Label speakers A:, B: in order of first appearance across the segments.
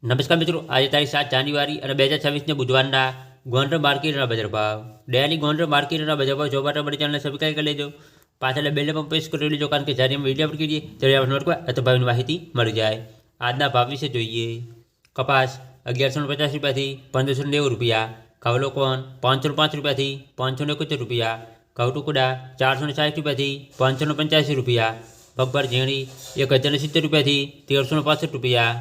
A: નમસ્કાર મિત્રો, આજે તારીખ 7 જાન્યુઆરી અને 2026ને બુધવારના ગોંડલ માર્કેટના બજાર ભાવ. ડેલી ગોંડલ માર્કેટના બજાર ભાવ જોવા માટે અમારી ચેનલને સબસ્ક્રાઈબ કરી લેજો. પાછળ બેલ પણ પ્રેસ કરી લેજો, કારણ કે જ્યારે અમે વિડીયો અપલોડ કરીએ ત્યારે આપણે નોટ અથવા ભાવની માહિતી મળી જાય. આજના ભાવ વિશે જોઈએ. કપાસ 1150 રૂપિયાથી 1590 રૂપિયા, ઘઉં કોણ 505 રૂપિયાથી 571 રૂપિયા, ઘઉં ટુકડા 460 રૂપિયાથી 585 રૂપિયા, મગફળ ઝીણી 1070 રૂપિયાથી 1365 રૂપિયા,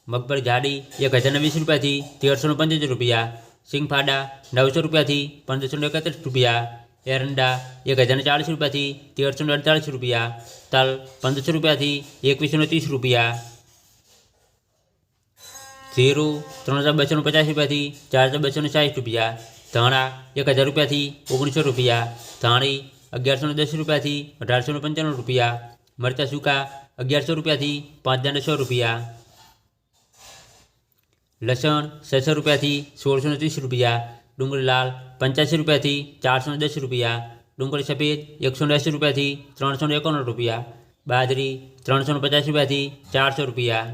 A: મગફળી જાડી 1020 રૂપિયાથી 1375 રૂપિયા, સિંગફાડા 900 રૂપિયાથી 1531 રૂપિયા, એરંડા 1040 રૂપિયાથી 1348 રૂપિયા, તલ 1500 રૂપિયાથી 2130 રૂપિયા, જીરું 3250 રૂપિયાથી 4260 રૂપિયા, ધાણા 1000 રૂપિયાથી 1900 રૂપિયા, ધાણી 1110 રૂપિયાથી 1895 રૂપિયા, મરચાં સૂકા 1100 રૂપિયાથી 500100 રૂપિયા, લસણ 600 રૂપિયાથી 1630 રૂપિયા, ડુંગળી લાલ 85 રૂપિયાથી 410 રૂપિયા, ડુંગળી સફેદ 180 રૂપિયાથી 351 રૂપિયા, બાજરી 350 રૂપિયાથી 400 રૂપિયા,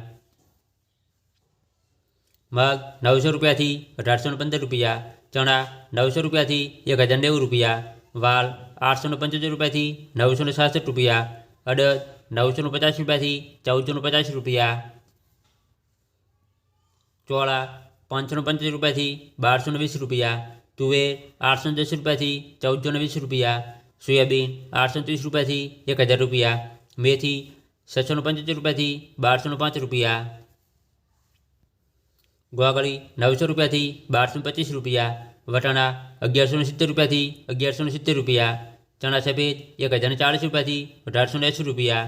A: મગ 900 રૂપિયાથી 1815 રૂપિયા, ચણા 900 રૂપિયાથી 1090 રૂપિયા, વાલ 875 રૂપિયાથી 967 રૂપિયા, અડદ 950 રૂપિયાથી 1450 રૂપિયા, ચોળા 575 રૂપિયાથી 1220 રૂપિયા, તુવેર 810 રૂપિયાથી 1420 રૂપિયા, સોયાબીન 830 રૂપિયાથી 1000 રૂપિયા, મેથી 675 રૂપિયાથી 1205 રૂપિયા, ગોગળી 900 રૂપિયાથી 1225 રૂપિયા, વટાણા 1170 રૂપિયાથી 1170 રૂપિયા, ચણા સફેદ 1040 રૂપિયાથી 1880 રૂપિયા.